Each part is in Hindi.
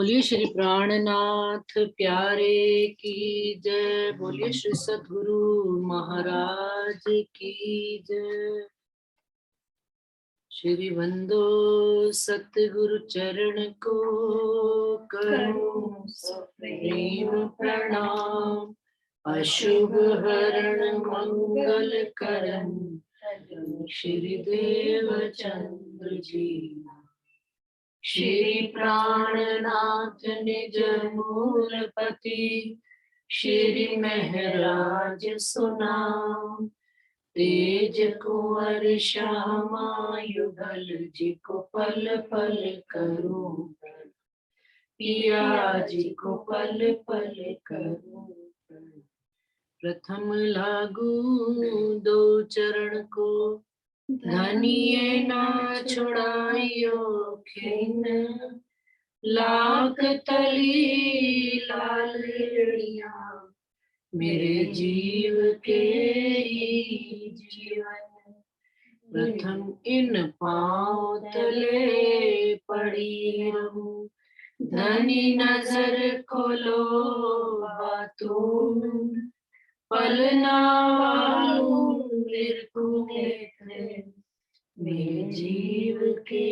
बोलिए श्री प्राणनाथ प्यारे की जय। बोलिए श्री सद्गुरु महाराज की जय। श्री वंदो सतगुरु चरण को करूं प्रेम प्रणाम। अशुभ हरण मंगल करन श्री देव चंद्र जी। श्री प्राणनाथ निज मूलपति श्री महराज सुनाम। तेज कुंवर श्यामा युगल जी को पल पल करूं। पिया जी को पल पल करूं। प्रथम लागू दो चरण को धनिये ना छुड़ाइयो खिन। लाख तली लाल लेड़िया मेरे जीव के ही जीवन। प्रथम इन पांव तले पड़ी रहूं। धनी नजर खोलो बातों पलना वालूं मृत्यु नेत्र मेरे जीव के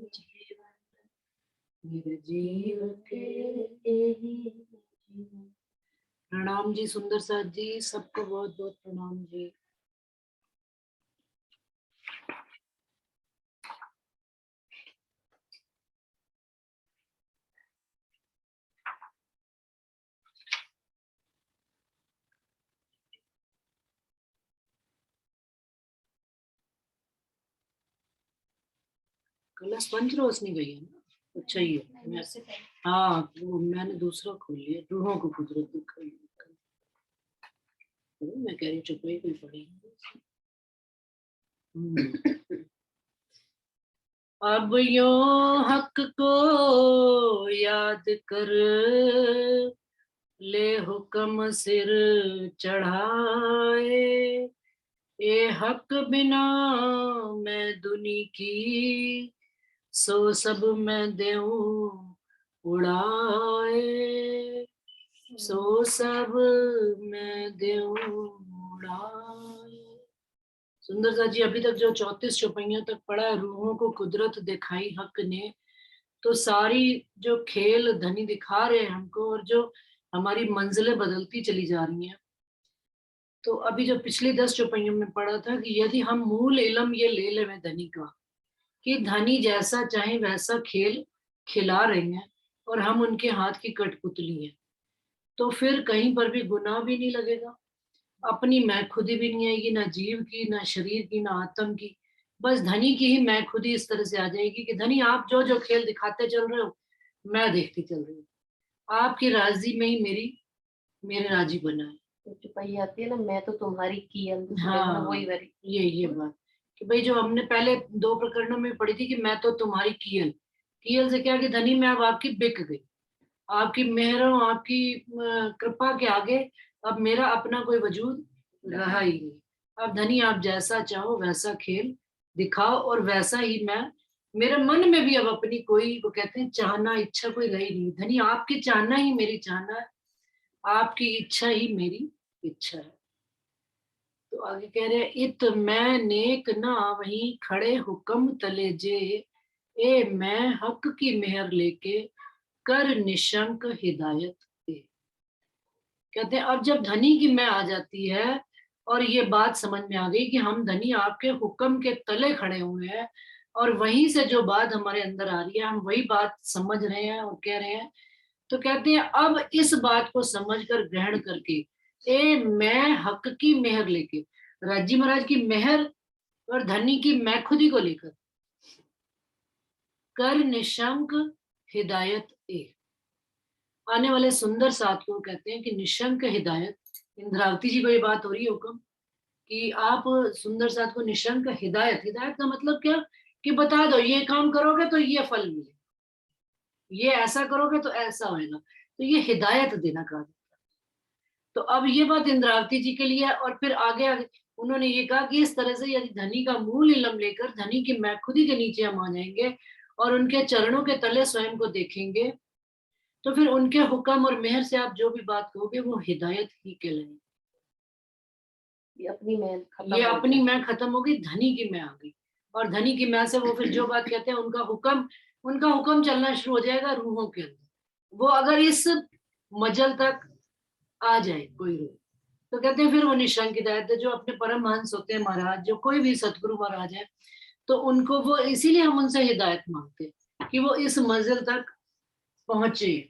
जीवन। मेरे जीव के जीवन। प्रणाम जी सुंदर साथ जी, सबको बहुत बहुत प्रणाम जी। कल स्पंज रोशनी गई है ना। अच्छा ही है। हाँ वो मैंने दूसरा खोल लिया। रूहों को कुदरत दिखाई। मैं कह रही चुपड़ी कोई पड़ी। अब यो हक को याद कर ले हुक्म सिर चढ़ाए। ये हक बिना मैं दुनी की सो सब मैं देऊं उड़ाए। सो सब मैं देऊं उड़ाए। सुंदर सा जी अभी तक जो 34 चौपाइयां तक पढ़ा है, रूहों को कुदरत दिखाई हक ने। तो सारी जो खेल धनी दिखा रहे हैं हमको, और जो हमारी मंजिलें बदलती चली जा रही हैं। तो अभी जो पिछली 10 चौपाइयों में पढ़ा था कि यदि हम मूल इलम ये ले लें धनी का, कि धनी जैसा चाहे वैसा खेल खिला रहे हैं और हम उनके हाथ की कठपुतली हैं, तो फिर कहीं पर भी गुनाह भी नहीं लगेगा। अपनी मैं खुदी भी नहीं आएगी, ना जीव की, ना शरीर की, ना आत्म की। बस धनी की ही मैं खुदी इस तरह से आ जाएगी कि धनी आप जो जो खेल दिखाते चल रहे हो मैं देखती चल रही हूँ। आपकी राजी में ही मेरे राजी बना है। तो चुपाई आती है ना, मैं तो तुम्हारी की हाँ वही वाली। ये बात कि भाई जो हमने पहले 2 प्रकरणों में पढ़ी थी कि मैं तो तुम्हारी कील। कील से क्या कि धनी मैं अब आपकी बिक गई। आपकी मेहरों आपकी कृपा के आगे अब मेरा अपना कोई वजूद रहा ही नहीं। अब धनी आप जैसा चाहो वैसा खेल दिखाओ, और वैसा ही मैं, मेरे मन में भी अब अपनी कोई को कहते हैं चाहना इच्छा कोई रही नहीं। धनी आपकी चाहना ही मेरी चाहना है, आपकी इच्छा ही मेरी इच्छा है। तो आगे कह रहे हैं इत मैं नेक ना वहीं खड़े हुक्म तले जे। ए मैं हक की मेहर लेके कर निशंक हिदायत दे। कहते हैं अब जब धनी की मैं आ जाती है और ये बात समझ में आ गई कि हम धनी आपके हुक्म के तले खड़े हुए हैं, और वहीं से जो बात हमारे अंदर आ रही है हम वही बात समझ रहे हैं और कह रहे हैं। तो कहते हैं अब इस बात को समझकर ग्रहण करके ए मैं हक की मेहर लेके, राजी महाराज की मेहर और धनी की मैं खुदी को लेकर कर निशंक हिदायत ए। आने वाले सुंदर साथ को कहते हैं कि निशंक हिदायत। इंद्रावती जी को ये बात हो रही है हुक्म कि आप सुंदर साथ को निशंक हिदायत। हिदायत का मतलब क्या कि बता दो ये काम करोगे तो ये फल मिले, ये ऐसा करोगे तो ऐसा होगा। तो ये हिदायत देना कहा। तो अब ये बात इंद्रावती जी के लिए है, और फिर आगे आगे उन्होंने ये कहा कि इस तरह से यदि धनी का मूल इलम लेकर धनी की मैं खुदी के नीचे हम आ जाएंगे और उनके चरणों के तले स्वयं को देखेंगे, तो फिर उनके हुक्म और मेहर से आप जो भी बात कहोगे वो हिदायत ही कहलाएगी। ये अपनी मैं खत्म ये हो अपनी जाए। मैं खत्म हो गई, धनी की मैं आ गई, और धनी की मैं से वो फिर जो बात कहते हैं उनका हुक्म चलना शुरू हो जाएगा रूहों के अंदर। वो अगर इस मजल तक आ जाए कोई रूह, तो कहते हैं फिर वो निशंक हिदायत है। जो अपने परमहंस होते हैं महाराज, जो कोई भी सतगुरु महाराज है, तो उनको वो इसीलिए हम उनसे हिदायत मांगते हैं कि वो इस मंजिल तक पहुंचे।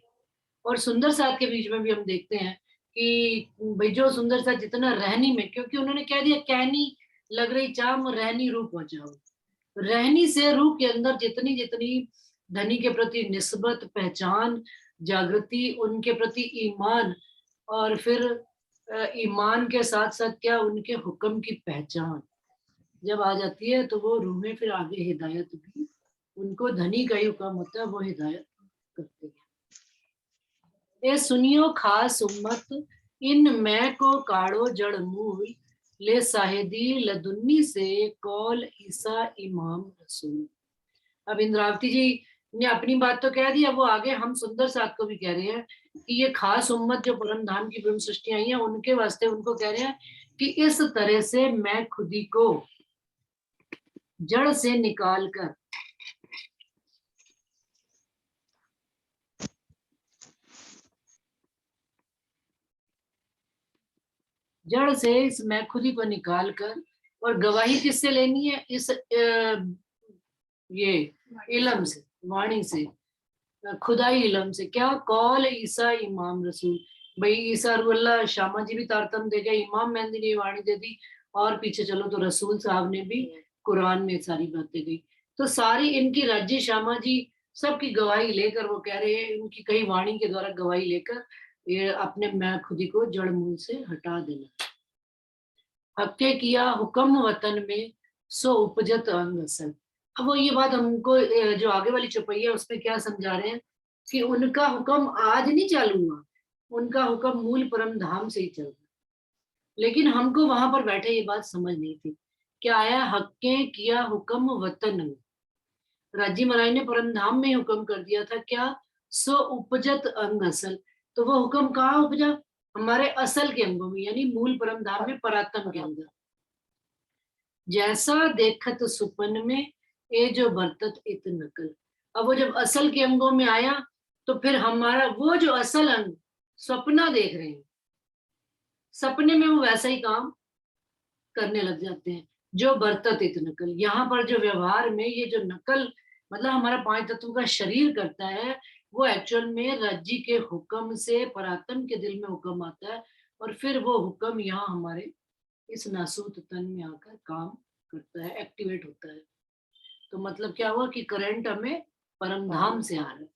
और सुंदर साथ के बीच में भी हम देखते हैं कि भाई जो सुंदर साथ जितना रहनी में, क्योंकि उन्होंने कह दिया कहनी लग रही चाम रहनी रूह पहुंचाओ। रहनी से रूह के अंदर जितनी जितनी धनी के प्रति निस्बत, पहचान, जागृति, उनके प्रति ईमान, और फिर ईमान के साथ साथ क्या उनके हुक्म की पहचान जब आ जाती है, तो वो रूह में फिर आगे हिदायत भी, उनको धनी का ही हुक्म होता है, वो हिदायत करते हैं। ए सुनियो खास उम्मत, इन मैं को काढ़ो जड़ मूल, ले साहेदी लदुन्नी से कौल ईसा इमाम रसूल। अब इंद्रावती जी ने अपनी बात तो कह दी, अब वो आगे हम सुंदर साथ को भी कह रहे हैं कि ये खास उम्मत जो परम धाम की ब्रह्म सृष्टि आई है, उनके वास्ते उनको कह रहे हैं कि इस तरह से मैं खुदी को जड़ से निकाल कर जड़ से इस मैं खुदी को निकाल कर, और गवाही किससे लेनी है, इस ये इलम से, वाणी से, खुदाई इलम से। क्या कौल ईसा इमाम रसूल, भाई ईसा रुल्ला श्यामा जी भी तारतम दे गए, इमाम मेहंदी ने वाणी दे दी, और पीछे चलो तो रसूल साहब ने भी कुरान में सारी बातें गई। तो सारी इनकी राज्य श्यामा जी सबकी गवाही लेकर वो कह रहे हैं, इनकी कई वाणी के द्वारा गवाही लेकर ये अपने मैं खुदी को जड़ मूल से हटा देना। हक्के किया हुक्म वतन में सो उपजत अंग असल। अब वो ये बात हमको जो आगे वाली चौपाई है उसमें क्या समझा रहे हैं कि उनका हुक्म आज नहीं चालू हुआ, उनका हुक्म मूल परम धाम से ही चल रहा, लेकिन हमको वहां पर बैठे ये बात समझ नहीं थी। क्या आया, हक्के किया हुक्म वतन में, राजी महाराज ने परम धाम में हुक्म कर दिया था क्या, सो उपजत अंग असल। तो वो हुक्म कहाँ उपजा, हमारे असल के अंगों में, यानी मूल परम धाम में, परात्म के अंदर। जैसा देखत सुपन में ए जो बरतत इत नकल। अब वो जब असल के अंगों में आया, तो फिर हमारा वो जो असल अंग सपना देख रहे हैं, सपने में वो वैसा ही काम करने लग जाते हैं जो बरतत इत नकल। यहाँ पर जो व्यवहार में ये जो नकल, मतलब हमारा पांच तत्व का शरीर करता है, वो एक्चुअल में राज्य के हुक्म से परात्म के दिल में हुक्म आता है, और फिर वो हुक्म यहाँ हमारे इस नासूत तन में आकर काम करता है, एक्टिवेट होता है। तो मतलब क्या हुआ कि करंट हमें परमधाम से आ रहा है,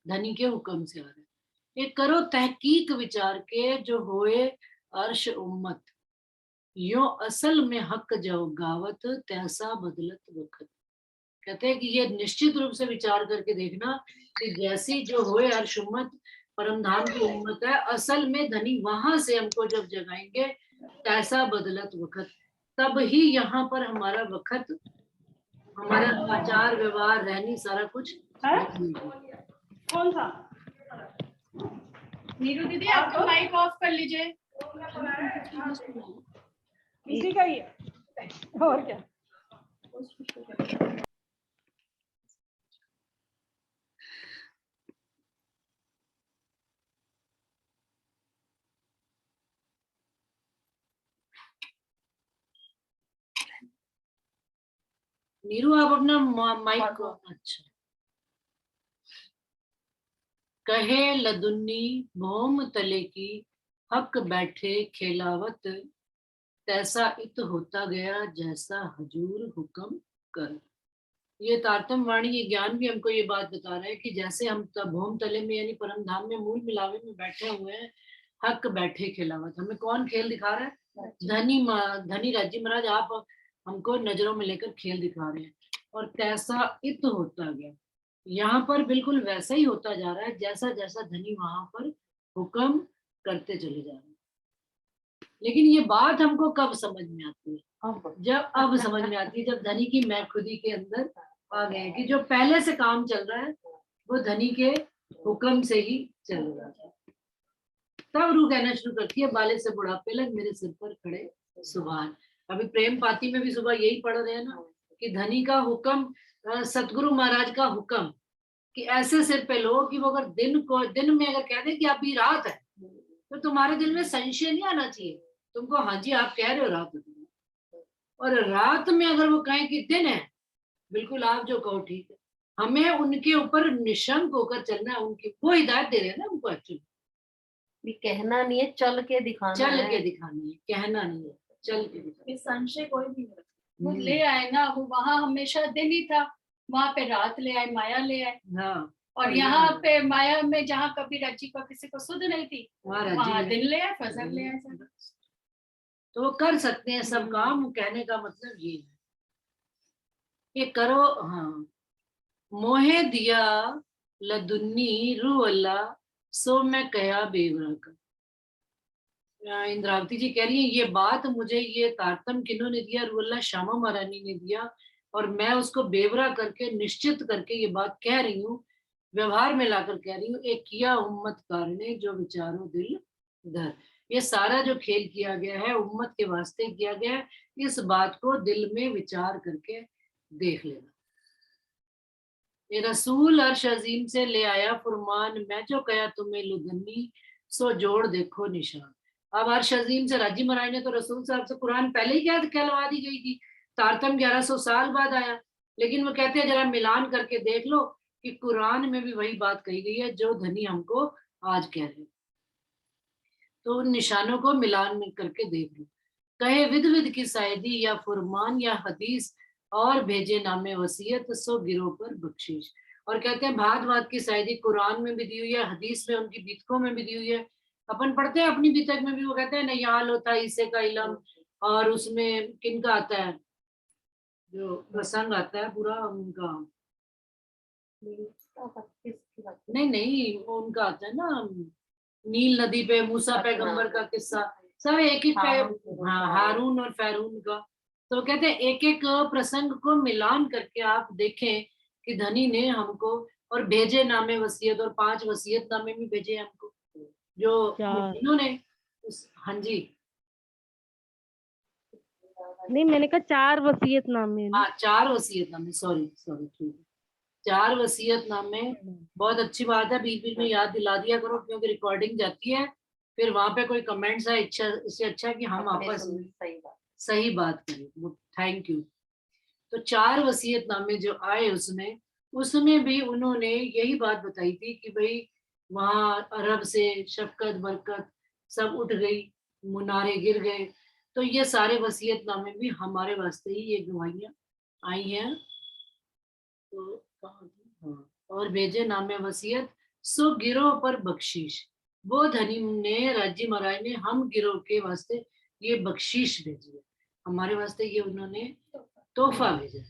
धनी के हुक्म से आ रहा है। ये करो तहकीक विचार के जो होए अर्श उम्मत, यो असल में हक जाओ गावत तैसा बदलत वक्त। कहते हैं कि ये निश्चित रूप से विचार करके देखना कि जैसी जो होए अर्श उम्मत, परमधाम की उम्मत है, असल में धनी वहां से हमको जब जगाएंगे, तैसा बदलत वक्त, तब ही यहाँ पर हमारा वक्त, हमारा आचार व्यवहार रहनी सारा कुछ बदलेगा। कौन सा नीरू दीदी, आप तो माइक ऑफ कर लीजिए। इसी का ही है और क्या। नीरू आप अपना माइक को, अच्छा। कहे लदुन्नी भौम तले की, हक बैठे खेलावत, तैसा इत होता गया जैसा हजूर हुक्म कर। ये तारतम वाणी, ये ज्ञान भी हमको ये बात बता रहा है कि जैसे हम भौम तले में यानी परम धाम में मूल मिलावे में बैठे हुए हैं, हक बैठे खिलावत, हमें कौन खेल दिखा रहा है, धनी राज्य महाराज आप हमको नजरों में लेकर खेल दिखा रहे हैं। और तैसा इत होता गया, यहाँ पर बिल्कुल वैसा ही होता जा रहा है जैसा जैसा धनी वहां पर हुक्म करते चले जा रहे हैं। लेकिन ये बात हमको कब समझ में आती है, जब अब समझ में आती है, जब धनी की मैं खुदी के अंदर आ गए कि जो पहले से काम चल रहा है वो धनी के हुक्म से ही चल रहा है। तब रूह कहना शुरू करती है, बाले से बुढ़ापे लग मेरे सिर पर खड़े सुभान। अभी प्रेम पाती में भी सुबह यही पढ़ रहे हैं ना कि धनी का हुक्म, सतगुरु महाराज का हुक्म कि ऐसे सिर पे लो कि वो अगर दिन में अगर कह दे कि अभी रात है तो तुम्हारे दिल में संशय नहीं आना चाहिए, तुमको हाँ जी आप कह रहे हो रात है। और रात में अगर वो कहें कि दिन है, बिल्कुल आप जो कहो ठीक है। हमें उनके ऊपर निशंक होकर चलना है, उनकी वो हिदायत दे रहे हैं ना हमको एक्चुअली। भी कहना नहीं है, चल के दिखाना चल है। के दिखाना है, कहना नहीं है, चल के दिखाना। संशय कोई भी नहीं रखता। वो ले आए ना, वो वहां हमेशा दिन ही था, वहां पे रात ले आए, माया ले आए। हाँ, और यहाँ पे माया में जहाँ कभी रज्जी को किसी को सुध नहीं थी, वहां दिन ले आए, फजर ले आए सब। तो वो कर सकते हैं सब काम। कहने का मतलब ये है, ये करो। हाँ, मोहे दिया लदुन्नी रू अल्लाह सो मैं कया बेवरा का। इंद्रावती जी कह रही है ये बात मुझे, ये तारतम किन्होंने दिया? रूअल्लाह श्यामा महारानी ने दिया, और मैं उसको बेवरा करके निश्चित करके ये बात कह रही हूँ, व्यवहार में लाकर कह रही हूँ। एक किया उम्मत कारने जो विचारो दिल धर। ये सारा जो खेल किया गया है उम्मत के वास्ते किया गया है, इस बात को दिल में विचार करके देख लेना। ये रसूल अर्श अजीम से ले आया फुरमान, मैं जो कया तुम्हें लुधनी सो जोड़ देखो निशान। अब अर्श अजीम से राजी महाराज ने तो रसूल साहब से कुरान पहले ही क्या कहलवा दी गई थी, तारतम 1100 साल बाद आया, लेकिन वो कहते हैं जरा मिलान करके देख लो कि कुरान में भी वही बात कही गई है जो धनी हमको आज कह रहे। तो उन निशानों को मिलान में करके देख लो। कहे विद विद की शायदी या फुरमान या हदीस और भेजे नामे वसीयत सो गिरोह पर बख्शिश। और कहते हैं भात भात की शायदी कुरान में भी दी हुई है, हदीस में उनकी बीतकों में भी दी हुई है। अपन पढ़ते हैं अपनी बीतक में भी, वो कहते हैं नयाल होता है इसे का इलम, और उसमें किनका आता है जो प्रसंग आता है पूरा उनका, नहीं नहीं वो उनका आता है ना नील नदी पे मूसा पैगंबर का किस्सा, सब एक एक हाँ हारून और फैरून का। तो कहते हैं एक एक प्रसंग को मिलान करके आप देखें कि धनी ने हमको और भेजे नामे वसीयत, और 5 वसीयत नामे भी भेजे हमको जो इन्होंने हाँ जी नहीं, मैंने कहा 4 वसीयतनामे। हाँ 4 वसीयतनामे, सॉरी सॉरी ठीक है, 4 वसीयतनामे। बहुत अच्छी बात है, बीच बीच में याद दिला दिया करो क्योंकि रिकॉर्डिंग जाती है, फिर वहां पे कोई कमेंट्स है, इच्छा इससे अच्छा कि हम आपस में सही बात करें। Thank you. तो 4 वसीयतनामे जो आए उसमें भी उन्होंने यही बात बताई थी कि भाई वहां अरब से शफकत बरकत सब उठ गई, मुनारे गिर गए। तो ये सारे वसीयतनामे भी हमारे वास्ते ही ये गवाहियां आई हैं। तो हाँ, और भेजे नामे वसीयत सो गिरोह पर बख्शीश। वो धनी ने राजी महाराज ने हम गिरोह के वास्ते ये बख्शीश भेजी है, हमारे वास्ते ये उन्होंने तोहफा भेजा।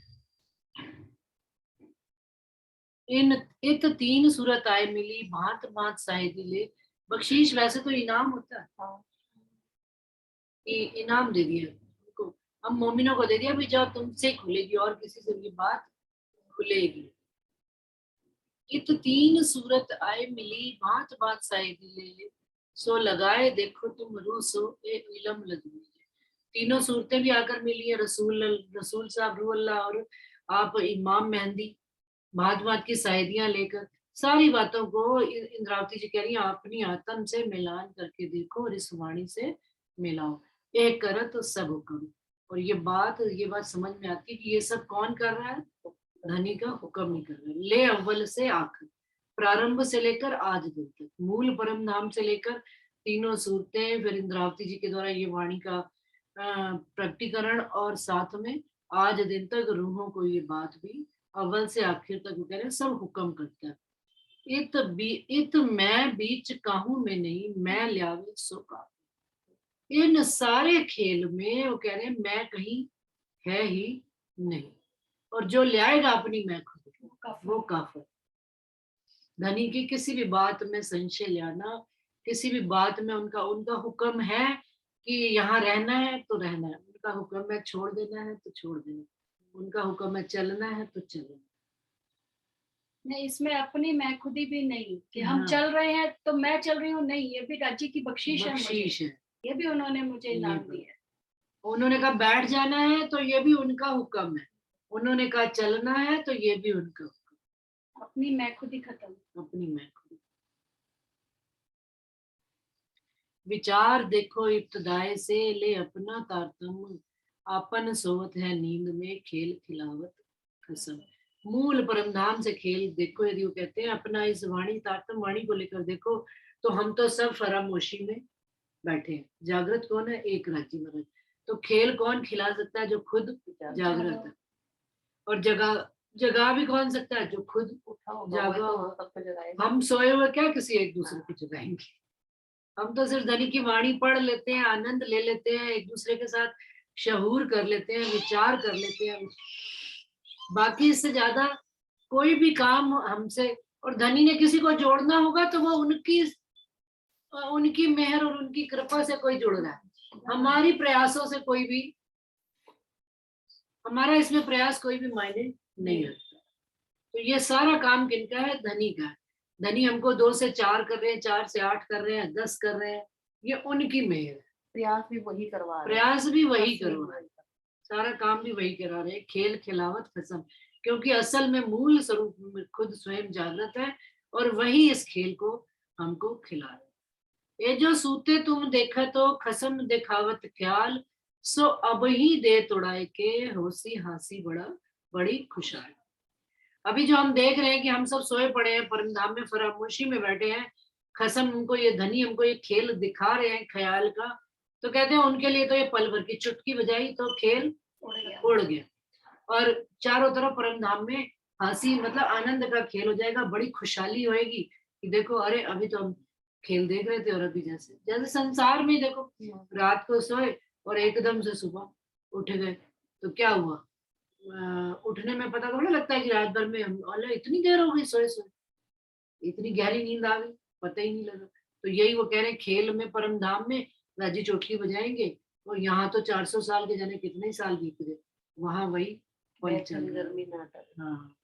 इन इत 3 सूरत आए मिली भांत भांत साए दिले। बख्शीश वैसे तो इनाम होता है, इनाम दे दिया उनको, हम मोमिनों को दे दिया भी जाओ तुमसे खुलेगी और किसी से ये बात खुलेगी। इत 3 सूरत आए मिली भांत भांत साए दिले सो लगाए देखो तुम रूह सो ए इलम लदवी। तीनों सूरतें भी आकर मिली है, रसूल साहब रूह अल्लाह और आप इमाम मेहंदी भात भात की शायदियां लेकर सारी बातों को इंद्रावती जी कह रही है अपनी आत्म से मिलान करके देखो और इस वाणी से मिलाओ, एक करो तो सब हुक्म। और ये बात समझ में आती है कि ये सब कौन कर रहा है, धनी का हुक्म ही कर रहा है। ले अव्वल से आखिर, प्रारंभ से लेकर आज दिन तक, मूल परम धाम से लेकर तीनों सूरतें, फिर इंद्रावती जी के द्वारा ये वाणी का प्रकटीकरण, और साथ में आज दिन तक रूहों को ये बात भी अव्वल से आखिर तक वो कह रहे हैं सब हुक्म करता है। इत मैं बीच काहू में नहीं मैं ल्यावे सो का। इन सारे खेल में वो कह रहे हैं मैं कहीं है ही नहीं, और जो लाएगा अपनी मैं खुद वो काफिर। धनी की किसी भी बात में संशय लाना, किसी भी बात में उनका हुक्म है कि यहाँ रहना है तो रहना है, उनका हुक्म है छोड़ देना है तो छोड़ देना, उनका हुक्म है चलना है तो चलना। नहीं, इसमें अपनी मैं खुदी भी नहीं कि हम हाँ। चल रहे हैं तो मैं चल रही हूँ, नहीं, ये भी राजी की बख्शीश है मुझे, बख्शीश है। ये भी उन्होंने मुझे ये इनाम भी। दिया है। उन्होंने कहा बैठ जाना है तो ये भी उनका हुक्म है, उन्होंने कहा चलना है तो ये भी उनका हुक्म। अपनी मैं खुदी खत्म। अपनी मैं खुद। विचार देखो इब्तदाए से ले अपना तारतम, आपन सोवत है नींद में खेल खिलावत कसम। मूल परमधाम से खेल देखो, यदि वो कहते हैं अपना इस वाणी तारतम वाणी को लेकर देखो, तो हम तो सब फरामोशी में बैठे हैं। जागृत कौन है? एक राज्य महाराज। तो खेल कौन खिला सकता है? जो खुद जागृत है। और जगह जगा भी कौन सकता है? जो खुद जागा हो। हम सोए हुए क्या किसी एक दूसरे को जगाएंगे? हम तो सिर्फ धनी की वाणी पढ़ लेते हैं, आनंद ले लेते हैं, एक दूसरे के साथ शहूर कर लेते हैं, विचार कर लेते हैं। बाकी इससे ज्यादा कोई भी काम हमसे, और धनी ने किसी को जोड़ना होगा तो वो उनकी मेहर और उनकी कृपा से कोई जुड़ रहा है। हमारी प्रयासों से कोई भी, हमारा इसमें प्रयास कोई भी मायने नहीं रखता। तो ये सारा काम किनका है? धनी का है। धनी हमको 2 से 4 कर रहे हैं, 4 से 8 कर रहे हैं, 10 कर रहे हैं, ये उनकी मेहर है। प्रयास भी वही करवा रहे हैं। प्रयास भी वही बस यही करवा रहे हैं, वही। सारा काम भी वही करा रहे हैं। खेल खिलावत कसम, क्योंकि असल में मूल स्वरूप में खुद स्वयं जागृत है और वही इस खेल को हमको खिला रहे हैं। ये जो सूते तुम देखा तो खसम दिखावत ख्याल, सो अब ही दे तोड़ाए के होसी हासी बड़ी खुशहाल। अभी जो हम देख रहे हैं कि हम सब सोए पड़े हैं, परमधाम में फरामोशी में बैठे हैं, खसम हमको ये धनी हमको ये खेल दिखा रहे हैं ख्याल का, तो कहते हैं उनके लिए तो ये पल भर की चुटकी बजाई तो खेल उड़ गया, और चारों तरफ परमधाम में हंसी मतलब आनंद का खेल हो जाएगा, बड़ी खुशहाली होएगी कि देखो अरे अभी तो हम खेल देख रहे थे और अभी जैसे जैसे संसार में देखो, रात को सोए और एकदम से सुबह उठ गए तो क्या हुआ? उठने में पता थोड़ा लगता है कि रात भर में हम अरे इतनी देर हो गई सोए सोए, इतनी गहरी नींद आ गई, पता ही नहीं लगा। तो यही वो कह रहे हैं, खेल में परम धाम में राजी चोटली बजाएंगे, और यहाँ तो 400 साल के जाने कितने ही साल बीत गए, वहां वही पल चल रहा है। गर्मी नाटक। हाँ।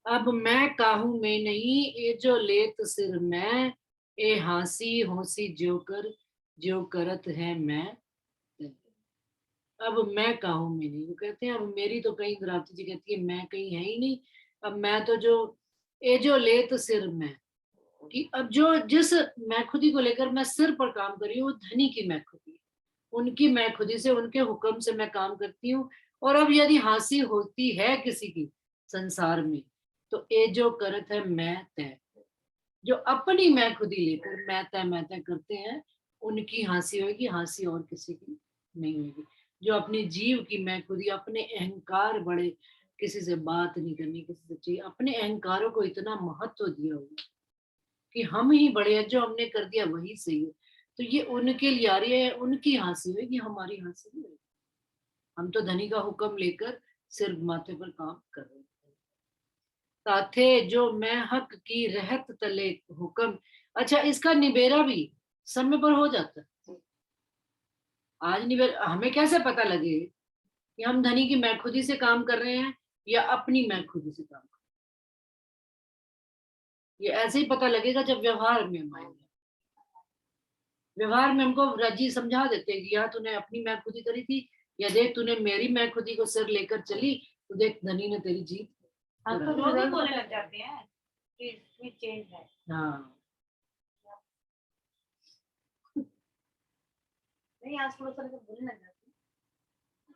अब मैं काहू में नहीं, ये जो लेत सिर मैं, ए हांसी होसी जो करत है मैं। अब मैं काहू में नहीं, वो कहते हैं अब मेरी तो कहीं, द्रावती जी कहती है मैं कहीं है ही नहीं। अब मैं तो जो लेत सिर मैं, कि अब जो जिस मैं खुदी को लेकर मैं सिर पर काम कर रही हूँ, वो धनी की मैं खुदी, उनकी मैं खुदी से, उनके हुक्म से मैं काम करती हूँ। और अब यदि हंसी होती है किसी की संसार में, तो ये जो करत है मैं तय, जो अपनी मैं खुदी लेकर मैं तय करते हैं, उनकी हंसी होगी, हंसी और किसी की नहीं होगी। जो अपने जीव की मैं खुदी, अपने अहंकार बड़े, किसी से बात नहीं करनी, किसी से चाहिए, अपने अहंकारों को इतना महत्व दिया हुआ कि हम ही बड़े हैं, जो हमने कर दिया वही सही है, तो ये उनके लिए आ रही है, उनकी हंसी होगी, हमारी हंसी नहीं होगी। हम तो धनी का हुक्म लेकर सिर माथे पर काम कर रहे हैं। ताथे जो मैं हक की रहत तले हुक्म, अच्छा इसका निबेरा भी समय पर हो जाता है। आज निबेरा हमें कैसे पता लगे कि हम धनी की मैं खुदी से काम कर रहे हैं या अपनी मैं खुदी से काम कर रहे हैं? ये ऐसे ही पता लगेगा जब व्यवहार में हम आएंगे। व्यवहार में हमको राजी समझा देते हैं कि यार तूने अपनी मैं खुदी करी थी, या देख तूने मेरी मैं खुदी को सिर लेकर चली, तो देख धनी ने तेरी जीत। हम तो लोग ही बोलने लग जाते हैं कि इसमें चेंज है। हाँ नहीं, आस पड़ोस वाले तो बोलने लग जाते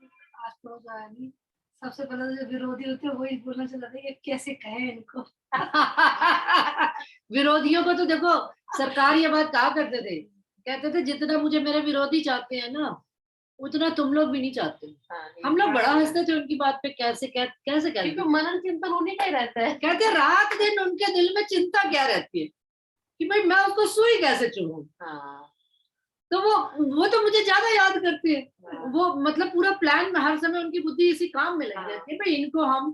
हैं। आस पड़ोस वाला नहीं, सबसे पहले जो विरोधी होते हैं वही बोलना चल जाते हैं कि कैसे कहे इनको। विरोधियों को तो देखो, सरकार ये बात कहा करते थे, कहते थे जितना मुझे मेरे विरोधी चाहते हैं ना, उतना तुम लोग भी नहीं चाहते। हम लोग बड़ा हंसते थे उनकी बात पे, कैसे क्योंकि मनन चिंतन उन्हीं का ही रहता है। कहते रात दिन उनके दिल में चिंता क्या रहती है कि भाई मैं उसको सुई कैसे चुनूं। हाँ। तो वो तो मुझे ज्यादा याद करती है। वो मतलब पूरा प्लान में हर समय उनकी बुद्धि इसी काम में लग जाती है, भाई इनको हम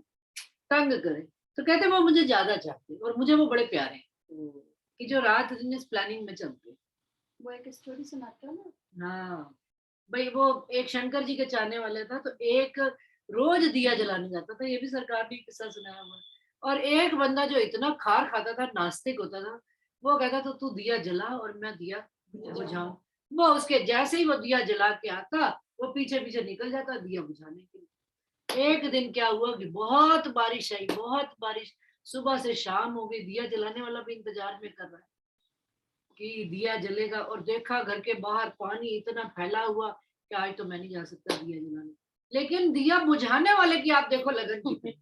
तंग करें। तो कहते वो मुझे ज्यादा चाहते हैं और मुझे वो बड़े प्यारे हैं कि जो रात दिन इस प्लानिंग में चलते हैं। वो एक स्टोरी सुनाता है ना। हाँ भाई, वो एक शंकर जी के चाहने वाले था, तो एक रोज दिया जलाने जाता था, ये भी सरकार ने किस्सा सुनाया हुआ है। और एक बंदा जो इतना खार खाता था, नास्तिक होता था, वो कहता था तू दिया जला और मैं दिया बुझाऊं। वो उसके जैसे ही वो दिया जला के आता, वो पीछे पीछे निकल जाता दिया बुझाने के लिए। एक दिन क्या हुआ कि बहुत बारिश आई, बहुत बारिश, सुबह से शाम हो गई, दिया जलाने वाला भी इंतजार में कर रहा है कि दिया जलेगा, और देखा घर के बाहर पानी इतना फैला हुआ कि आज तो मैं नहीं जा सकता दिया जलाने। लेकिन दिया बुझाने वाले की आप देखो लगन कितनी।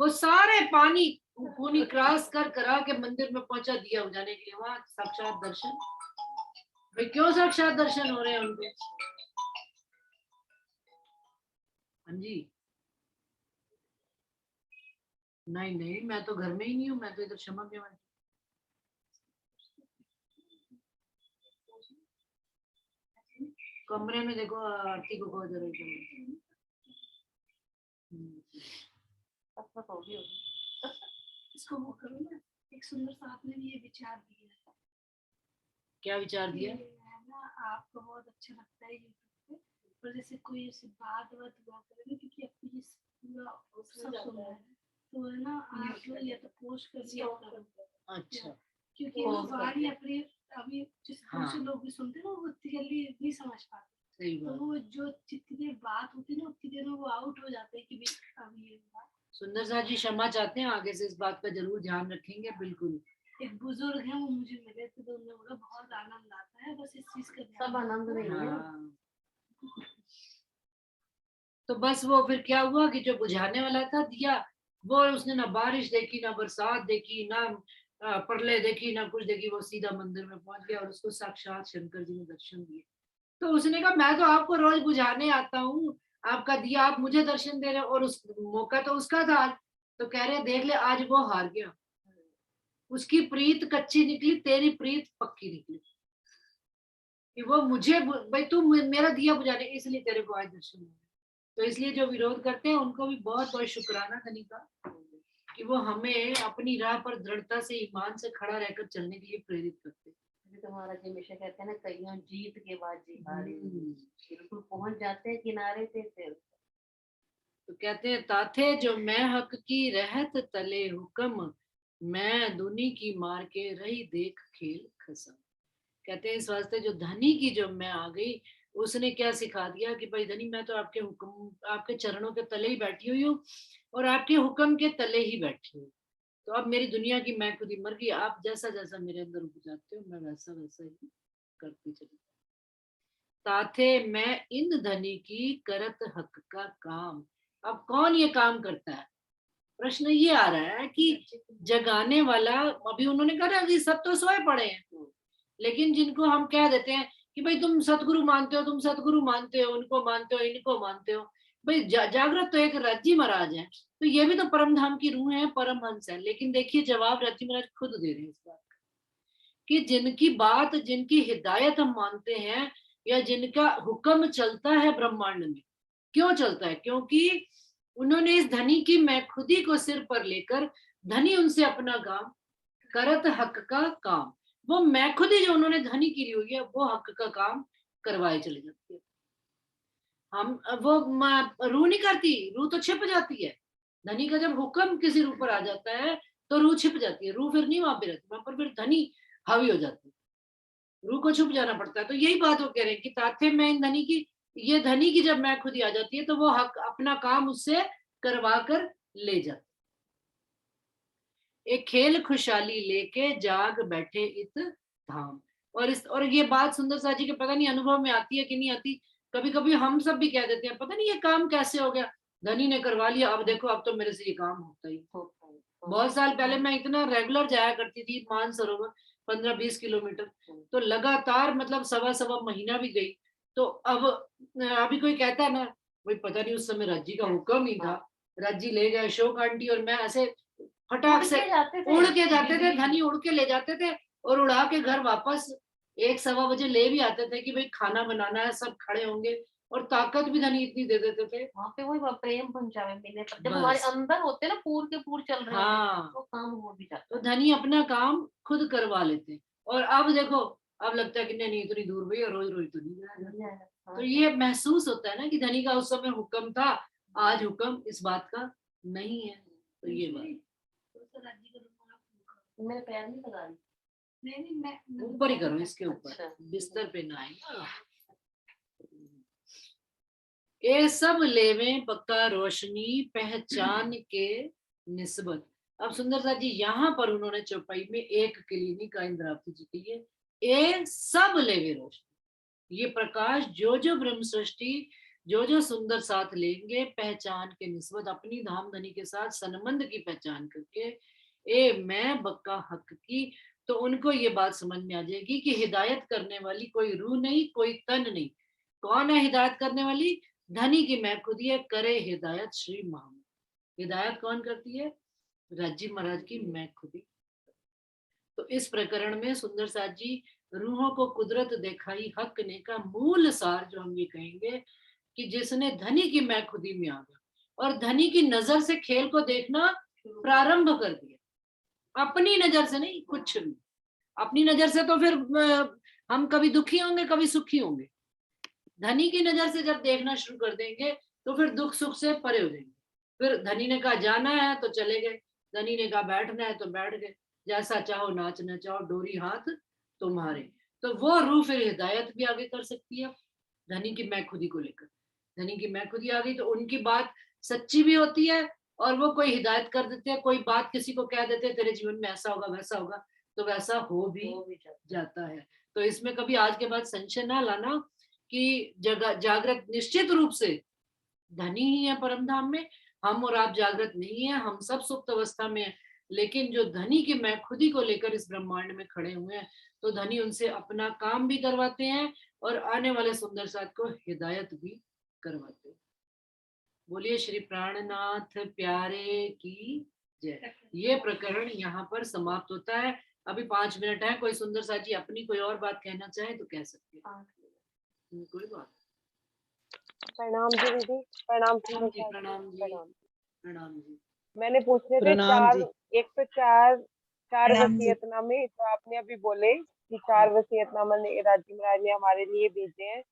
वो सारे पानी क्रॉस कर करा के मंदिर में पहुंचा दिया बुझाने के लिए। वहां साक्षात दर्शन, भाई क्यों साक्षात दर्शन हो रहे हैं उनके? हाँ जी, नहीं नहीं, मैं तो घर में ही नहीं हूँ, मैं तो इधर क्षमा के वहां। कमरे में देखो आरती को बहुत जरूरत है। इसको वो करो ना, एक सुंदर सा आपने भी ये विचार दिया है। क्या विचार दिया? ये है ना, आपको बहुत अच्छा लगता है यूट्यूब पे, और जैसे कोई ऐसी बात हुआ करे ना, क्योंकि आपको ये पूरा सब सुनना है, तो है ना आप या तो पोस्ट कर दिया करो। अच्छा, क्योंकि वो वाणी अपने अभी जिस हाँ। दूसरे लोग भी सुनते हैं ना, वो जल्दी नहीं समझ पाते, सही तो बात। वो जो जितनी देर बात होती है ना, उतनी देर में वो आउट हो जाते हैं कि भाई अब ये बात। सुंदर सा जी क्षमा चाहते हैं, आगे से इस बात का जरूर ध्यान रखेंगे। बिल्कुल। एक बुजुर्ग है, वो मुझे मिले थे, तो उन्होंने बोला बहुत आनंद आता है, बस इस चीज का ध्यान सब आनंद नहीं है। हाँ। तो बस वो फिर क्या हुआ कि जो बुझाने वाला था दिया, वो उसने ना बारिश देखी, ना बरसात देखी, ना प्रलय देखी, ना कुछ देखी, वो सीधा मंदिर में पहुंच गया और उसको साक्षात शंकर जी ने दर्शन दिए। तो उसने कहा मैं तो आपको रोज बुझाने आता हूँ, आपका दिया आप मुझे दर्शन दे रहे हो, और उस मौका तो उसका था आज। तो कह रहे देख ले आज वो हार गया, उसकी प्रीत कच्ची निकली, तेरी प्रीत पक्की निकली कि वो मुझे भाई तू मेरा दिया बुझाने, इसलिए तेरे को आज दर्शन हुआ। तो इसलिए जो विरोध करते हैं उनको भी बहुत बहुत शुक्राना धनी का, कि वो हमें अपनी राह पर दृढ़ता से ईमान से खड़ा रहकर चलने के लिए प्रेरित करते हैं। तुम्हारा जी हमेशा कहते हैं ना, कईयों जीत के बाद जी हारे, बिल्कुल पहुंच जाते हैं किनारे पे फिर। तो कहते हैं ताथे जो मैं हक की रहत तले हुक्म, मैं दुनी की मार के रही देख खेल खसम। कहते हैं इस वास्ते जो धनी की जो मैं आ गई, उसने क्या सिखा दिया कि भाई धनी मैं तो आपके हुक्म, आपके चरणों के तले ही बैठी हुई हूँ, और आपके हुक्म के तले ही बैठी हूँ। तो अब मेरी दुनिया की मैं खुद ही मर गई, आप जैसा जैसा मेरे अंदर उग जाते हो मैं वैसा वैसा ही करती चली। ताथे मैं इन धनी की करत हक का काम। अब कौन ये काम करता है? प्रश्न ये आ रहा है कि जगाने वाला, अभी उन्होंने कहा ना सब तो सोए पड़े हैं, लेकिन जिनको हम कह देते हैं कि भाई तुम सतगुरु मानते हो, तुम सतगुरु मानते हो, उनको मानते हो, इनको मानते हो, भाई जागृत तो एक रज्जी महाराज है, तो ये भी तो परम धाम की रूह है, परमहंस है। लेकिन देखिए जवाब रज्जी महाराज खुद दे रहे हैं इस बात का, कि जिनकी बात, जिनकी हिदायत हम मानते हैं, या जिनका हुक्म चलता है ब्रह्मांड में, क्यों चलता है? क्योंकि उन्होंने इस धनी की मैं खुदी को सिर पर लेकर, धनी उनसे अपना काम करत हक का काम, वो मैं खुद ही जो उन्होंने धनी की हुई है, वो हक का काम करवाए चले जाती है। हम वो रूह नहीं करती, रूह तो छिप जाती है। धनी का जब हुक्म किसी रूह पर आ जाता है तो रूह छिप जाती है, रूह फिर नहीं वहां पे रहती, वहां पर फिर धनी हावी हो जाती है, रूह को छुप जाना पड़ता है। तो यही बात वो कह रहे हैं कि ताथे में इन धनी की, ये धनी की जब मैं खुद ही आ जाती है तो वो हक अपना काम उससे करवा कर ले जाती। एक खेल खुशहाली लेके जाग बैठे इत धाम। और ये बात सुंदर सा जी के पता नहीं अनुभव में आती है कि नहीं आती। कभी कभी हम सब भी कह देते हैं पता नहीं ये काम कैसे हो गया, धनी ने करवा लिया, अब देखो अब तो मेरे से ये काम होता ही। बहुत साल पहले मैं इतना रेगुलर जाया करती थी मानसरोवर, 15-20 किलोमीटर, तो लगातार मतलब सवा महीना भी गई। तो अब अभी कोई कहता है ना, भाई पता नहीं उस समय राज्जी का हुक्म ही था, राज्जी ले गए अशोक आंटी और मैं ऐसे फटाक से उड़ के जाते थे, धनी उड़ के ले जाते थे और उड़ा के घर वापस 1-1:15 बजे ले भी आते थे कि भाई खाना बनाना है, सब खड़े होंगे, और ताकत भी धनी इतनी दे देते थे। वहाँ पे वही प्रेम पंचावे मिलने पर जब हमारे अंदर होते ना पूर के पूर चल रहे हैं, तो काम हो भी जाता। तो धनी अपना काम खुद करवा लेते। और अब देखो अब लगता है कि नहीं इतनी दूर भैया रोज रोज तो नहीं जाएगा। तो ये महसूस होता है ना कि धनी का उस समय हुक्म था, आज हुक्म इस बात का नहीं है। तो ये बात राज्य करूंगा आप मेरे पैर नहीं लगा रही। नहीं मैं ऊपर ही करो, इसके ऊपर, अच्छा। बिस्तर पे ना आए ना। ये सब लेवें पक्का रोशनी पहचान के निस्बत। अब सुंदर सा जी यहाँ पर उन्होंने चौपाई में एक के लिए नहीं कहा इंद्रावती जी के लिए, ये सब लेवे रोशनी, ये प्रकाश जो जो ब्रह्म सृष्टि जो जो सुंदर साथ लेंगे पहचान के निस्बत, अपनी धाम धनी के साथ संबंध की पहचान करके, ए मैं बक्का हक की, तो उनको ये बात समझ में आ जाएगी कि हिदायत करने वाली कोई रूह नहीं, कोई तन नहीं। कौन है हिदायत करने वाली? धनी की मैं खुद ही है, करे हिदायत श्री मोहम्मद। हिदायत कौन करती है? राजी महाराज की मैं खुद ही। तो इस प्रकरण में सुंदर साथ जी रूहों को कुदरत दिखाई हक ने का मूल सार जो हम ये कहेंगे कि जिसने धनी की मैं खुदी में आ गया और धनी की नजर से खेल को देखना प्रारंभ कर दिया, अपनी नजर से नहीं, कुछ नहीं। अपनी नजर से तो फिर हम कभी दुखी होंगे कभी सुखी होंगे, धनी की नजर से जब देखना शुरू कर देंगे तो फिर दुख सुख से परे हो जाएंगे। फिर धनी ने कहा जाना है तो चले गए, धनी ने कहा बैठना है तो बैठ गए, जैसा चाहो नाचना चाहो डोरी हाथ तुम्हारे। तो वो रूह फिर हिदायत भी आगे कर सकती है धनी की मैं खुदी को लेकर। धनी की मैं खुदी आ गई तो उनकी बात सच्ची भी होती है और वो कोई हिदायत कर देते हैं, कोई बात किसी को कह देते हैं तेरे जीवन में ऐसा होगा वैसा होगा, तो वैसा हो भी जाता है। तो इसमें कभी आज के बाद संशय ना लाना कि जागृत निश्चित रूप से धनी ही है परम धाम में, हम और आप जागृत नहीं है, हम सब सुप्त अवस्था में है। लेकिन जो धनी की मैं खुदी को लेकर इस ब्रह्मांड में खड़े हुए हैं तो धनी उनसे अपना काम भी करवाते हैं और आने वाले सुंदर साथ को हिदायत भी करवाते हैं। बोलिए श्री प्राणनाथ प्यारे की जय। ये प्रकरण यहाँ पर समाप्त होता है। अभी 5 मिनट है, कोई सुंदर साथ जी अपनी कोई और बात कहना चाहे तो कह सकते हैं। कोई बात। प्रणाम जी दीदी। प्रणाम प्रणाम जी, प्रणाम जी, प्रणाम जी। मैंने पूछने थे चार, एक तो चार वसीयतनामे तो आपने अभी बोले कि 4 वसीयतनामा राजी महाराज ने हमारे लिए भेजे हैं,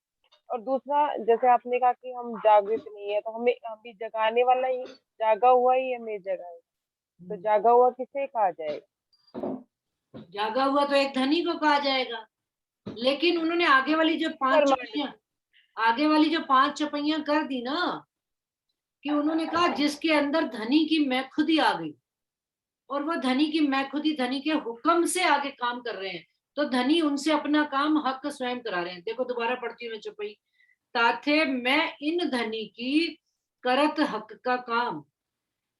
और दूसरा जैसे आपने कहा कि हम जागृत नहीं है तो हमें अभी जगाने वाला ही जागा हुआ ही हमें जगाए, तो जागा हुआ किसे कहा जाएगा? जागा हुआ तो एक धनी को कहा जाएगा, लेकिन उन्होंने आगे वाली जो 5 चौपाइयां कर दी ना कि उन्होंने कहा जिसके अंदर धनी की मैं खुदी आ गई और वो धनी की मैं खुदी धनी के हुक्म से आगे काम कर रहे हैं, तो धनी उनसे अपना काम हक स्वयं करा रहे हैं। देखो दोबारा पढ़ती हूँ मैं चौपाई। ताथे मैं इन धनी की करत हक का काम,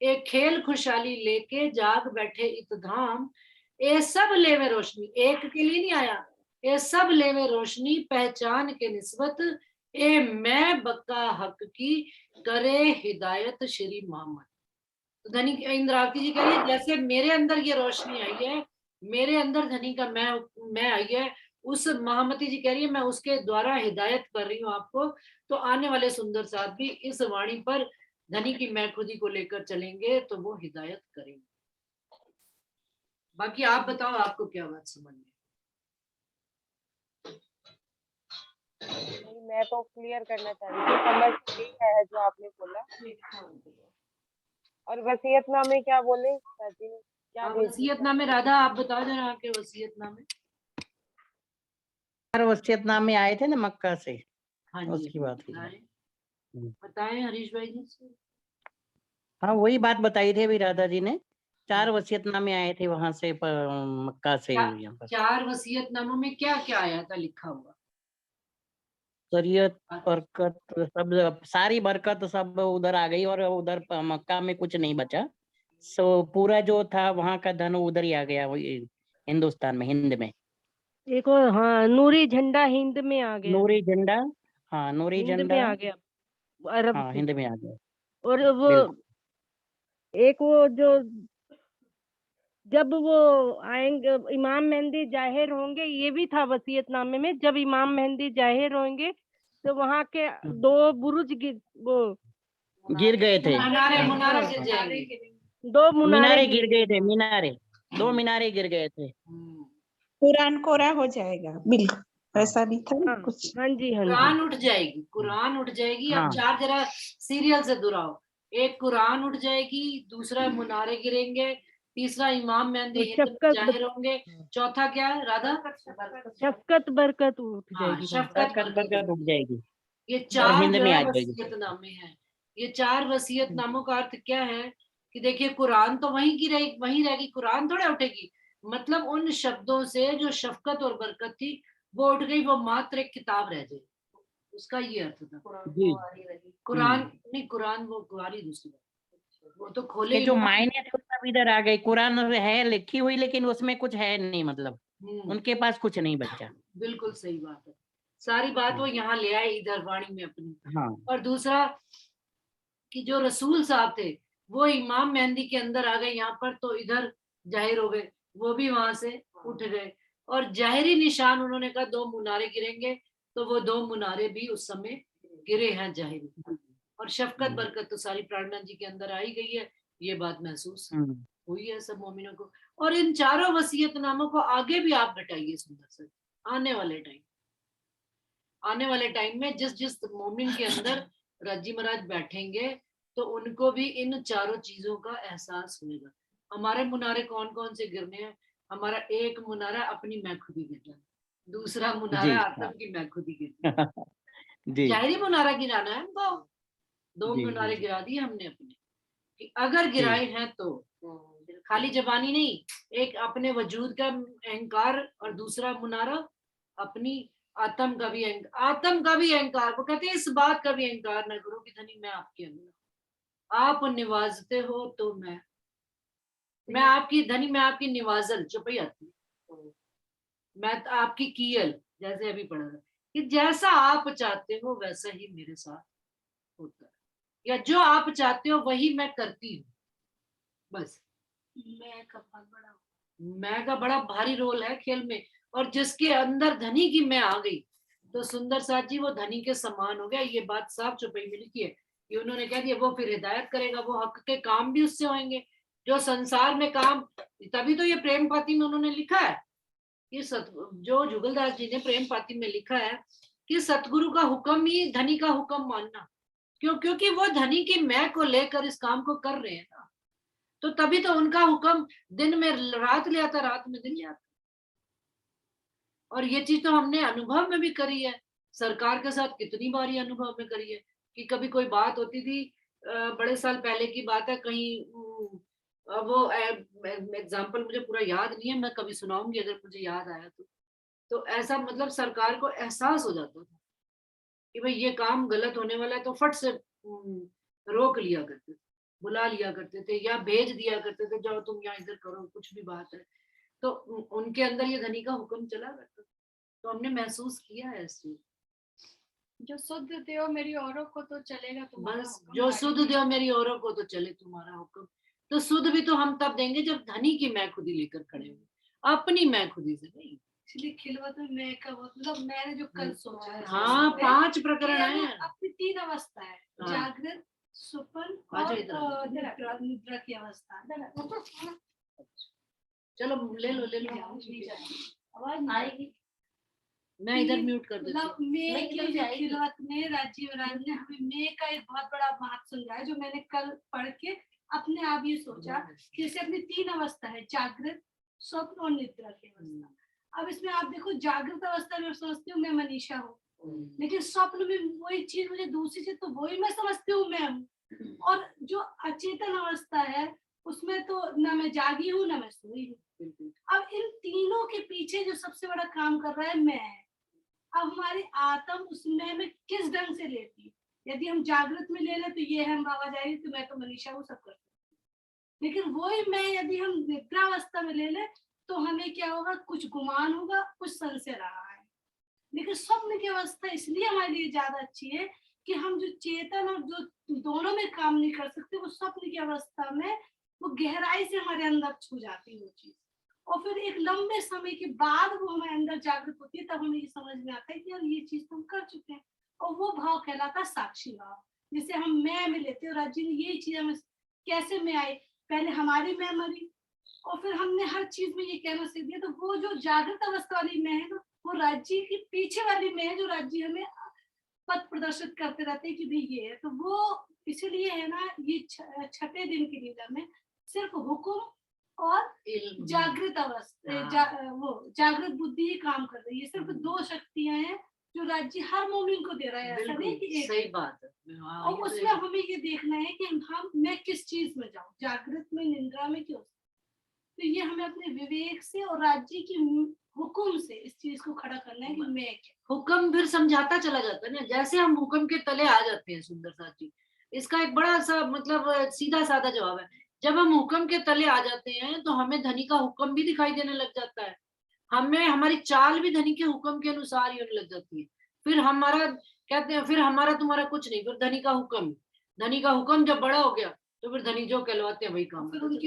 एक खेल खुशहाली लेके जाग बैठे इत धाम, ये सब लेवे रोशनी, एक के लिए नहीं आया, ये सब लेवे रोशनी पहचान के निस्बत, ए मैं बक्का हक की करे हिदायत श्री मोहम्मद। तो धनी इंद्रावती जी कह रही है जैसे मेरे अंदर ये रोशनी आई है, मेरे अंदर धनी का मैं आई है, उस महामती जी कह रही है मैं उसके द्वारा हिदायत कर रही हूँ आपको। तो आने वाले सुंदर साथ भी इस वाणी पर धनी की मैं खुदी को लेकर चलेंगे तो वो हिदायत करेंगे। बाकी आप बताओ आपको क्या बात समझ में? मैं तो क्लियर करना चाह रही थी, समझ यही है जो आपने बोला। और वसीयतनामे क्या बोले चाची ने? क्या वसीयतनामे राधा आप बताओ जरा आपके वसीयतनामे। 4 वसीयतनामे आए थे ना मक्का से, हाँ जी, उसकी बात की। बताएं हरीश भाई जी। हाँ वही बात बताई थी अभी राधा जी ने, 4 वसीयतनामे आए थे वहां से मक्का से। 4 वसीयतनामों में क्या क्या आया था लिखा हुआ? शरीयत बरकत सब, सारी बरकत सब उधर आ गई और उधर मक्का में कुछ नहीं बचा। सो पूरा जो था वहां का धन उधर ही आ गया, हिंदुस्तान में, हिंद में। एक और हाँ नूरी झंडा हिंद में आ गया, नूरी झंडा, हाँ नूरी हिंद झंडा में आ गया अरब हाँ से। हिंद में आ गया। और वो एक वो जो जब वो आएंगे इमाम मेहंदी जाहिर होंगे, ये भी था वसीयतनामे में, जब इमाम मेहंदी जाहिर होंगे तो वहां के 2 बुरुज गिर गए थे, मुनारे गिर जाएंगे। 2 मीनारे गिर गए थे, मीनारे 2 मीनारे गिर गए थे। कुरान कोरा हो जाएगा बिल्कुल। ऐसा नहीं था हाँ कुछ? हाँ जी, हाँ जी। कुरान उठ जाएगी, कुरान उठ जाएगी। अब हाँ। चार जरा सीरियल से दुराओ। एक कुरान उठ जाएगी, दूसरा मुनारे गिरेंगे, तीसरा इमाम मेहंदी तो हिंद में शफकत जाहिर होंगे, चौथा क्या है राधा? शफकत बरकत उठ हाँ, जाएगी। शफकत बरकत बरकत। उठ जाएगी ये और चार हिंद जो में है आ जाएगी। वसीयतनामे हैं। ये चार वसीयतनामों का अर्थ क्या है कि देखिए कुरान तो वहीं की रही, वहीं रहेगी, कुरान थोड़ा उठेगी। मतलब उन शब्दों से जो शफकत और बरकत थी वो उठ गई, वो मात्र एक किताब रह जाएगी। उसका ये अर्थ था। जी। कुरान नहीं, कुरान वो कुरानी दूसरी बात, वो तो खोले के ही जो ना। मायने थे वो सब इधर आ गए। कुरान है लिखी हुई, लेकिन उसमें कुछ है नहीं, मतलब उनके पास कुछ नहीं बचा। बिल्कुल सही बात है। सारी बात वो यहाँ ले आए इधर वाणी में अपनी। हाँ। और दूसरा कि जो रसूल साहब थे वो इमाम मेहंदी के अंदर आ गए यहाँ पर, तो इधर जाहिर हो गए, वो भी वहां से उठ गए। और जाहिरी निशान उन्होंने कहा 2 मुनारे गिरेंगे, तो वो 2 मुनारे भी उस समय गिरे हैं जाहिरी। और शफकत बरकत तो सारी प्रार्थना जी के अंदर आई गई है, ये बात महसूस हुई है सब मोमिनों को। और इन चारों वसीयतनामों को आगे भी आप घटाइए सुंदर से। आने वाले टाइम में जिस जिस मोमिन के अंदर राजी महाराज बैठेंगे तो उनको भी इन चारों चीजों का एहसास होगा। हमारे मुनारे कौन कौन से गिरने हैं? हमारा एक मुनारा अपनी मैं खुदी गिरना, दूसरा मुनारा आत्म की मैं खुदी गिरना। जाहिरी मुनारा गिराना है हमको। 2 मुनारे गिरा दिए हमने अपने, कि अगर गिराए हैं तो खाली जबानी नहीं, एक अपने वजूद का अहंकार और दूसरा मुनारा अपनी आत्म का भी अहंकार। वो कहते हैं इस बात का भी अहंकार न करो कि धनी मैं आपके अंदर, आप निवाजते हो तो मैं आपकी धनी, मैं आपकी निवाजल चुपई आती, मैं तो आपकी कीयल, जैसे अभी पढ़ा था कि जैसा आप चाहते हो वैसा ही मेरे साथ होता है, या जो आप चाहते हो वही मैं करती हूँ। बस मैं का बहुत बड़ा, मैं का बड़ा भारी रोल है खेल में। और जिसके अंदर धनी की मैं आ गई तो सुंदर साथ जी वो धनी के समान हो गया। ये बात साफ चौपाई में लिखी है कि उन्होंने कह दिया वो फिर हिदायत करेगा, वो हक के काम भी उससे होंगे जो संसार में काम। तभी तो ये प्रेम पाती में उन्होंने लिखा है कि जो जुगलदास जी ने प्रेम पाती में लिखा है कि सतगुरु का हुक्म ही धनी का हुक्म मानना। क्योंकि वो धनी की मैं को लेकर इस काम को कर रहे हैं ना, तो तभी तो उनका हुक्म दिन में रात ले आता, रात में दिन ले आता। और ये चीज तो हमने अनुभव में भी करी है, सरकार के साथ कितनी बार ये अनुभव में करी है कि कभी कोई बात होती थी, बड़े साल पहले की बात है, कहीं वो एग्जाम्पल मुझे पूरा याद नहीं है, मैं कभी सुनाऊंगी अगर मुझे याद आया तो ऐसा मतलब सरकार को एहसास हो जाता था कि भाई ये काम गलत होने वाला है, तो फट से रोक लिया करते थे, बुला लिया करते थे या भेज दिया करते थे, जाओ तुम यहाँ इधर करो, कुछ भी बात है। तो उनके अंदर ये धनी का हुक्म चला करता, तो हमने महसूस किया है इस चीज। जो शुद्ध देव मेरी औरों को तो चलेगा तुम्हारा बस हुक्म जो गाड़ी शुद्ध देव मेरी औरों को तो चले तुम्हारा हुक्म। तो शुद्ध भी तो हम तब देंगे जब धनी की मैं खुदी लेकर खड़े होंगे, अपनी मैं खुदी से नहीं। इसलिए खिलवत में मैं का मतलब मैंने जो कल सोचा है, हाँ, 5 प्रकरण है। अपनी 3 अवस्था है, हाँ। जागृत, स्वप्न और निद्रा की अवस्था। चलो ले लो आवाज आएगी। मैं इधर म्यूट कर देती मतलब हूँ। मैं की खिलवत में राजीव महाराज ने हमें मैं का एक बहुत बड़ा महत्व समझाया, जो मैंने कल पढ़ के अपने आप ये सोचा कि इसे अपनी 3 अवस्था है, जागृत, स्वप्न और निद्रा की अवस्था। अब इसमें आप देखो, जागृत अवस्था में समझती हूँ मैं मनीषा हूँ, लेकिन स्वप्न में वही चीज मुझे दूसरी चीज, तो वही मैं समझती हूँ मैं हूँ। और जो अचेतन अवस्था है उसमें तो न मैं जागी हूँ न मैं सोई हूँ। अब इन तीनों के पीछे जो सबसे बड़ा काम कर रहा है मैं है। अब हमारी आत्म उसमें मैं किस ढंग से लेती, यदि हम जागृत में ले ले तो ये है हम बाबा जाएगी, तो मैं तो मनीषा हूँ, सब कर सकती। लेकिन वही मैं यदि हम निद्रावस्था में ले ले तो हमें क्या होगा, कुछ गुमान होगा, कुछ संशय रहा है। लेकिन स्वप्न की अवस्था इसलिए हमारे लिए ज्यादा अच्छी है कि हम जो चेतन और जो दोनों में काम नहीं कर सकते, वो स्वप्न की अवस्था में वो गहराई से हमारे अंदर छू जाती है वो चीज, और फिर एक लंबे समय के बाद वो हमारे अंदर जागृत होती है, तब हमें ये समझ में आता है कि यार ये चीज तो हम कर चुके हैं। और वो भाव कहलाता है साक्षी भाव, जिसे हम मैं में लेते हैं। राजी ने ये चीज हमें कैसे मैं आई, पहले हमारी मैं मरी और फिर हमने हर चीज में ये कहना सीख दिया, तो वो जो जागृत अवस्था वाली मैं है ना, वो राज्य की पीछे वाली में है, जो राज्य हमें पथ प्रदर्शित करते रहते हैं कि भाई ये है। तो वो इसीलिए है ना, ये छठे दिन की लीला में सिर्फ हुक्म और इल्म। जागृत अवस्था वो जागृत बुद्धि ही काम कर रही है। सिर्फ दो शक्तियां हैं जो राज्य हर मोमिन को दे रहा है, ऐसा नहीं कि बिल्कुल एक सही है। बात है। हाँ, और ये तो उसमें हमें ये देखना है कि मैं किस चीज में जाऊं, जागृत में, निंद्रा में, क्यों। तो ये हमें अपने विवेक से और राज्य की हुक्म से इस चीज को खड़ा करना है कि मैं क्या। हुक्म फिर समझाता चला जाता है ना, जैसे हम हुक्म के तले आ जाते हैं। सुंदर साथ जी, इसका एक बड़ा सा मतलब सीधा साधा जवाब है, जब हम हुक्म के तले आ जाते हैं तो हमें धनी का हुक्म भी दिखाई देने लग जाता है, हमें हमारी चाल भी धनी के हुक्म के अनुसार ही होने लग जाती है। फिर हमारा कहते हैं, फिर हमारा तुम्हारा कुछ नहीं, फिर धनी का हुक्म जब बड़ा हो गया तो फिर धनी जो कहलवाते हैं वही काम। फिर उनकी